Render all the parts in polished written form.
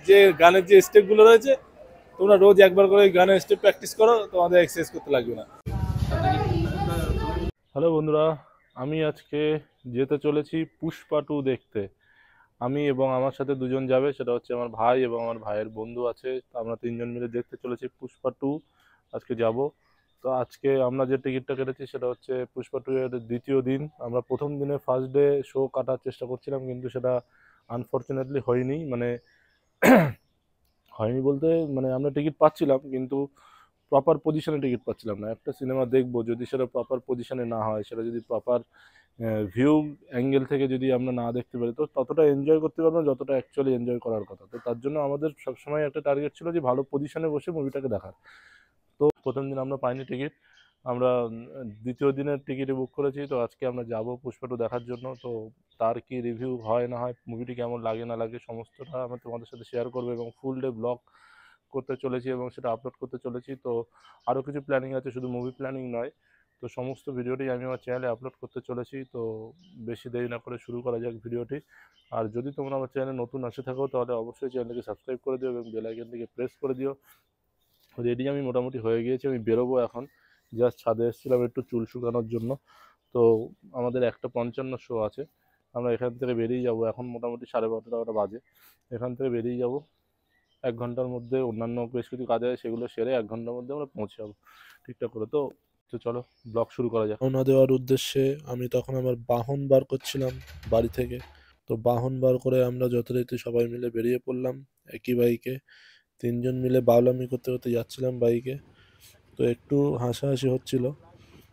যে গানের যে স্টেপগুলো রয়েছে তোমরা রোজ একবার করে গানের স্টেপ প্র্যাকটিস করো, তোমাদের এক্সারসাইজ করতে লাগবে না। হ্যালো বন্ধুরা, আমি আজকে যেতে চলেছি পুষ্পা 2 দেখতে। আমি এবং আমার সাথে দুজন যাবে, সেটা হচ্ছে আমার ভাই এবং আমার ভাইয়ের বন্ধু আছে। আমরা তিনজন মিলে দেখতে চলেছি পুষ্পা 2 আজকে যাব। তো আজকে আমরা যে টিকিটটা কেটেছি সেটা হচ্ছে পুষ্পা 2 এর দ্বিতীয় দিন। আমরা প্রথম দিনে ফার্স্ট ডে শো কাটার চেষ্টা করছিলাম, কিন্তু সেটা আনফর্চুনেটলি হয়নি। হয়নি বলতে আমরা টিকিট পাচ্ছিলাম, কিন্তু প্রপার পজিশনে টিকিট পাচ্ছিলাম না। একটা সিনেমা দেখবো, যদি সেটা প্রপার পজিশনে না হয়, সেটা যদি প্রপার ভিউ অ্যাঙ্গেল থেকে যদি আমরা না দেখতে পারি, তো ততটা এনজয় করতে পারবো না যতটা অ্যাকচুয়ালি এনজয় করার কথা। তো তার জন্য আমাদের সবসময় একটা টার্গেট ছিল যে ভালো পজিশনে বসে মুভিটাকে দেখার। তো প্রথম দিন আমরা পাইনি টিকিট, আমরা দ্বিতীয় দিনের টিকিটে বুক করেছি। তো আজকে আমরা যাব পুষ্পা 2 দেখার জন্য। তো তার কি রিভিউ হয় না হয়, মুভিটি কেমন লাগে না লাগে, সমস্তটা আমি তোমাদের সাথে শেয়ার করবো এবং ফুল ডে ব্লগ করতে চলেছি এবং সেটা আপলোড করতে চলেছি। তো আরও কিছু প্ল্যানিং আছে, শুধু মুভি প্ল্যানিং নয়। তো সমস্ত ভিডিওটি আমি আমার চ্যানেলে আপলোড করতে চলেছি। তো বেশি দেরি না করে শুরু করা যাক ভিডিওটি। আর যদি তোমরা আমার চ্যানেলে নতুন আসে থাকো, তাহলে অবশ্যই চ্যানেলটিকে সাবস্ক্রাইব করে দিও এবং বেল আইকনটিকে প্রেস করে দিও। রেডি আমি মোটামুটি হয়ে গিয়েছি, আমি বেরোবো এখন। জাস্ট ছাদে এসেছিলাম একটু চুল শুকানোর জন্য। তো আমাদের 1:55 শো আছে, আমরা এখান থেকে বেরিয়ে যাব। এখন মোটামুটি 12:30 বাজে। এখান থেকে বেরিয়ে যাব 1 ঘন্টার মধ্যে। অন্যান্য বেশ কিছু কাজ আছে, সেগুলো সেরে 1 ঘন্টার মধ্যে আমরা পৌঁছে যাবো ঠিকঠাক করে। তো তো চলো ব্লগ শুরু করা যাক। রওনা দেওয়ার উদ্দেশ্যে আমি তখন আমার বাহন বার করছিলাম বাড়ি থেকে। তো বাহন বার করে আমরা যথারীতি সবাই মিলে বেরিয়ে পড়লাম একই বাইকে। তিনজন মিলে বাউলামি করতে করতে যাচ্ছিলাম বাইকে। তো একটু হাসাহাসি হচ্ছিল।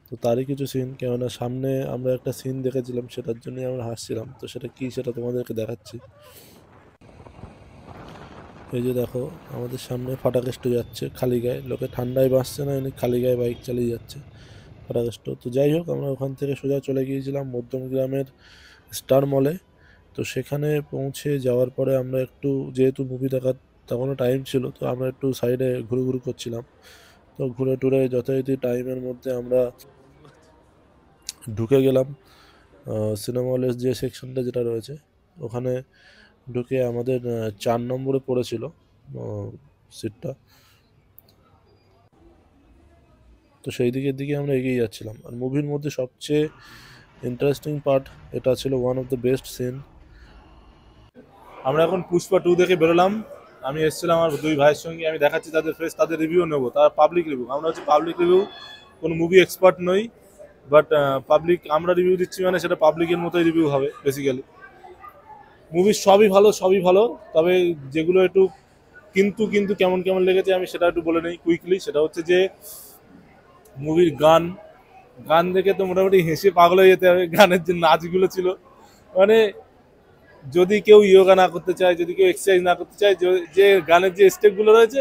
তো তারই কিছু সিন, কেননা সামনে আমরা একটা সিন দেখেছিলাম, সেটার জন্যই আমরা হাসছিলাম। তো সেটা কি, সেটা তোমাদেরকে দেখাচ্ছি। এই যে দেখো, আমাদের সামনে ফাটাকেষ্ট যাচ্ছে খালি গায়ে। লোকে ঠান্ডায় বাঁচছে না, এনে খালি গায়ে বাইক চালিয়ে যাচ্ছে ফাটাকেষ্ট। তো যাই হোক, আমরা ওখান থেকে সোজা চলে গিয়েছিলাম মধ্যমগ্রামের স্টার মলে। তো সেখানে পৌঁছে যাওয়ার পরে আমরা একটু, যেহেতু মুভি দেখার তখনও টাইম ছিল, তো আমরা একটু সাইডে ঘুরু করছিলাম। তো ঘুরে টুরে যথারীতি টাইমের মধ্যে আমরা ঢুকে গেলাম সিনেমা হলের যে সেকশনটা যেটা রয়েছে ওখানে। ঢুকে আমাদের 4 নম্বরে পড়েছিল সিটটা। তো সেই দিকে আমরা এগিয়ে যাচ্ছিলাম। আর মুভির মধ্যে সবচেয়ে ইন্টারেস্টিং পার্ট এটা ছিল, one of the best scene. আমরা এখন পুষ্পা 2 দেখে বেরোলাম। আমি এসেছিলাম আমার দুই ভাইয়ের সঙ্গে, আমি দেখাচ্ছি তাদের ফেস, তাদের রিভিউ নেবো, তার পাবলিক রিভিউ। আমরা হচ্ছে পাবলিক রিভিউ, কোনো মুভি এক্সপার্ট নই, বাট পাবলিক আমরা রিভিউ দিচ্ছি মানে সেটা পাবলিকের মতোই রিভিউ হবে বেসিক্যালি। মুভির সবই ভালো, তবে যেগুলো একটু কিন্তু কিন্তু কেমন কেমন লেগেছে আমি সেটা একটু বলে নেই কুইকলি। সেটা হচ্ছে যে মুভির গান দেখে তো মোটামুটি হেসে পাগল হয়ে যেতে হবে। গানের যে নাচগুলো ছিল, মানে যদি কেউ ইয়োগা না করতে চায়, যদি কেউ এক্সারসাইজ না করতে চায়, যে গানের যে স্টেপগুলো রয়েছে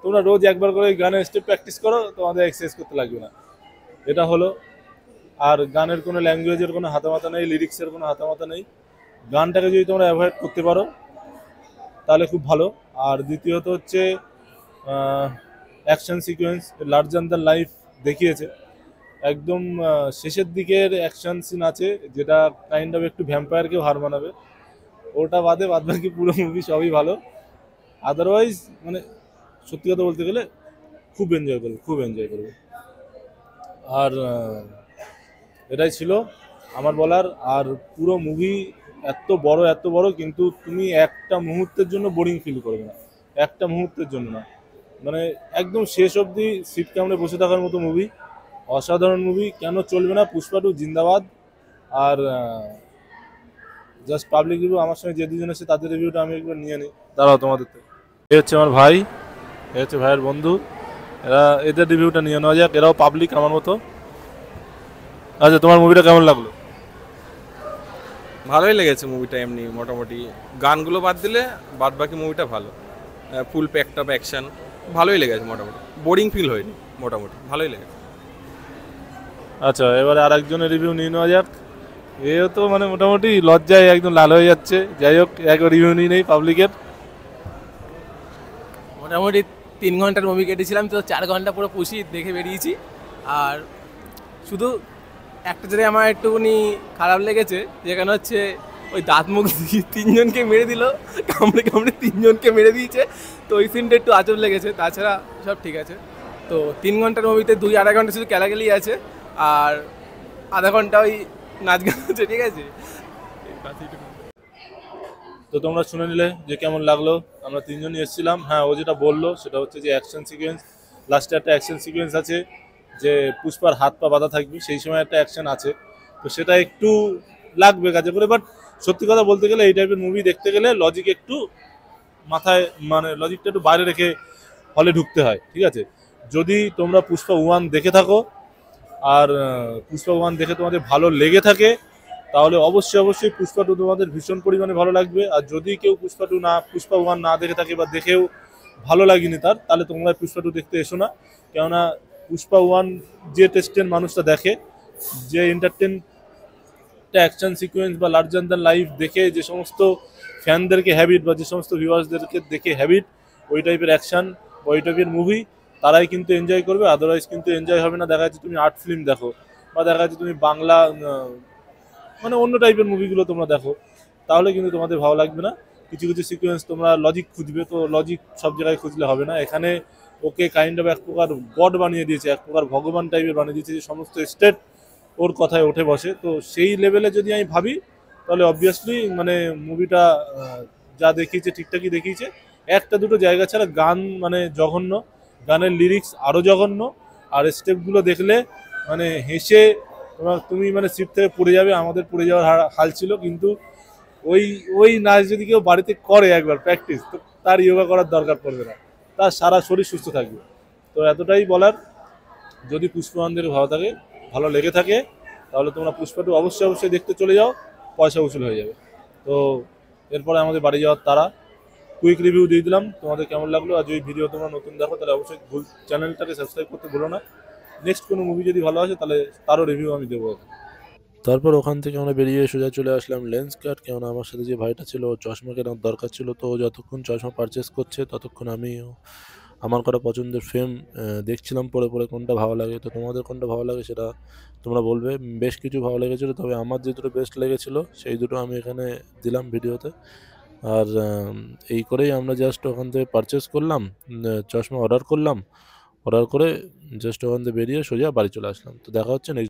তোমরা রোজ একবার করে গানের স্টেপ প্র্যাকটিস করো, তোমাদের এক্সারসাইজ করতে লাগবে না। এটা হলো। আর গানের কোনো ল্যাঙ্গুয়েজের কোনো হাতামাতা নেই, লিরিক্সের কোনো হাতামাতা নেই। গানটাকে যদি তোমরা অ্যাভয়েড করতে পারো তাহলে খুব ভালো। আর দ্বিতীয়ত হচ্ছে action sequence larger than life দেখিয়েছে। একদম শেষের দিকের অ্যাকশন সিন আছে যেটা কাইন্ড অফ একটু ভ্যাম্পায়ারকেও হার মানাবে। ওটা বাদে বাদবাকি পুরো মুভি সবই ভালো। আদারওয়াইজ সত্যি কথা বলতে গেলে খুব এনজয় করবে। আর এটাই ছিল আমার বলার। আর পুরো মুভি এত বড়, কিন্তু তুমি একটা মুহূর্তের জন্য বোরিং ফিল করবে না, একটা মুহূর্তের জন্য না। একদম শেষ অবধি সিট কামড়ে বসে থাকার মতো মুভি, অসাধারণ মুভি। কেন চলবে না? পুষ্পা 2 জিন্দাবাদ। আর জাস্ট পাবলিক রিভিউ, আমার সঙ্গে যে দুজন এসে তাদের রিভিউটা আমি একবার নিয়ে নিই। দাঁড়াও তোমাদের থেকে। এ হচ্ছে আমার ভাই, এ হচ্ছে ভাইয়ের বন্ধু। এদের রিভিউটা নিয়ে নেওয়া যাক, এরাও পাবলিক আমার মতো। আচ্ছা, তোমার মুভিটা কেমন লাগলো? ভালোই লেগেছে মুভিটা, এমনি মোটামুটি গানগুলো বাদ দিলে বাদ বাকি মুভিটা ভালো। ফুল প্যাকড আপ অ্যাকশন, ভালোই লেগেছে মোটামুটি, বোরিং ফিল হয়নি, মোটামুটি ভালোই লেগেছে। আচ্ছা, এবারে আর একজনের রিভিউ নিয়ে নেওয়া যাক। এও তো মোটামুটি লজ্জায় একদম লাল হয়ে যাচ্ছে। যাই হোক, একবার রিভিউ নিয়ে নেই পাবলিকের। মোটামুটি 3 ঘন্টার মুভি কেটেছিলাম, তো 4 ঘন্টা পুরো পুষি দেখে বেরিয়েছি। আর শুধু একটা জায়গায় আমার একটুখানি খারাপ লেগেছে, যেখানে হচ্ছে ওই দাঁত মুখ দিয়ে তিনজনকে মেরে দিল, কামড়ে কামড়ে তিনজনকে মেরে দিয়েছে। তো ওই সিনটা একটু আজব লেগেছে, তাছাড়া সব ঠিক আছে। তো 3 ঘন্টার মুভিতে 2-2.5 ঘন্টা শুধু খেলাখেলি আছে, আর আধা ঘন্টা ওই নাচ গান আছে, ঠিক আছে। তো তোমরা শুনে নিলে যে কেমন লাগলো। আমরা তিনজনই এসেছিলাম। হ্যাঁ, ও যেটা বললো সেটা হচ্ছে যে অ্যাকশন সিকোয়েন্স, লাস্টে একটা অ্যাকশন সিকোয়েন্স আছে যে পুষ্পার হাত পা বাঁধা থাকবে, সেই সময় একটা অ্যাকশন আছে। তো সেটা একটু লাগবে কাজে করে, বাট সত্যি কথা বলতে গেলে এই টাইপের মুভি দেখতে গেলে লজিক একটু মাথায়, মানে লজিকটা একটু বাইরে রেখে হলে ঢুকতে হয়, ঠিক আছে। যদি তোমরা পুষ্পা 1 দেখে থাকো আর পুষ্পা 1 দেখে তোমাদের ভালো লেগে থাকে, তাহলে অবশ্যই অবশ্যই পুষ্পা 2 তোমাদের ভীষণ পরিমাণে ভালো লাগবে। আর যদি কেউ পুষ্পা 1 না দেখে থাকে বা দেখেও ভালো লাগেনি তার, তাহলে তোমরা পুষ্পা 2 দেখতে এসো না। কেননা পুষ্পা 1 যে টেস্টের মানুষটা দেখে, যে এন্টারটেনটা অ্যাকশন সিকোয়েন্স বা লার্জার দ্যান লাইফ দেখে যে সমস্ত ফ্যানদেরকে হ্যাবিট বা যে সমস্ত ভিউয়ার্সদেরকে দেখে হ্যাবিট ওই টাইপের অ্যাকশন বা ওই টাইপের মুভি, তারাই কিন্তু এনজয় করবে। আদারওয়াইজ কিন্তু এনজয় হবে না। দেখা যাচ্ছে তুমি আর্ট ফিল্ম দেখো বা দেখা যাচ্ছে তুমি বাংলা মানে অন্য টাইপের মুভিগুলো তোমরা দেখো, তাহলে কিন্তু তোমাদের ভালো লাগবে না। কিছু কিছু সিকোয়েন্স তোমরা লজিক খুঁজবে, তো লজিক সব জায়গায় খুঁজলে হবে না। এখানে ওকে কাইন্ড অফ এক প্রকার গড বানিয়ে দিয়েছে, এক প্রকার ভগবান টাইপের বানিয়ে দিয়েছে, যে সমস্ত স্টেট ওর কথায় উঠে বসে। তো সেই লেভেলে যদি আমি ভাবি, তাহলে অবভিয়াসলি মানে মুভিটা যা দেখিয়েছে ঠিকঠাকই দেখিয়েছে। একটা দুটো জায়গা ছাড়া গান মানে জঘন্য, গানের লিরিক্স আরও জঘন্য, আর স্টেপগুলো দেখলে মানে হেসে তুমি মানে সিট থেকে পড়ে যাবে। আমাদের পড়ে যাওয়ার হাল ছিল, কিন্তু ওই ওই নাচ যদি কেউ বাড়িতে করে একবার প্র্যাকটিস, তো তার যোগা করার দরকার পড়বে না, তার সারা শরীর সুস্থ থাকবে। তো এতটাই বলার, যদি পুষ্পা 1 দেখে ভালো লেগে থাকে, তাহলে তোমরা পুষ্পা 2 অবশ্যই অবশ্যই দেখতে চলে যাও, পয়সা উসুল হয়ে যাবে। তো এরপরে আমাদের বাড়ি যাওয়ার তারা। কুইক রিভিউ দিয়ে দিলাম, তোমাদের কেমন লাগলো। আর যদি ভিডিও তোমরা নতুন দেখো তাহলে অবশ্যই চ্যানেলটাকে সাবস্ক্রাইব করতে ভুলো না। নেক্সট কোনো মুভি যদি ভালো আসে তাহলে তারও রিভিউ আমি দেবো। তারপর ওখান থেকে আমরা বেরিয়ে সোজা চলে আসলাম লেন্স কার্ট, কেননা আমার সাথে যে ভাইটা ছিল ওর চশমা কেনার দরকার ছিল। তো ও যতক্ষণ চশমা পারচেস করছে ততক্ষণ আমি আমার কটা পছন্দের ফ্রেম দেখছিলাম পরে পরে কোনটা ভালো লাগে। তো তোমাদের কোনটা ভালো লাগে সেটা তোমরা বলবে। বেশ কিছু ভালো লেগেছিলো, তবে আমার যে দুটো বেস্ট লেগেছিলো সেই দুটো আমি এখানে দিলাম ভিডিওতে। আর এই করেই আমরা জাস্ট ওখান থেকে পারচেস করলাম, চশমা অর্ডার করলাম, অর্ডার করে জাস্ট ওখান থেকে বেরিয়ে সোজা বাড়ি চলে আসলাম। তো দেখা হচ্ছে নেক্সট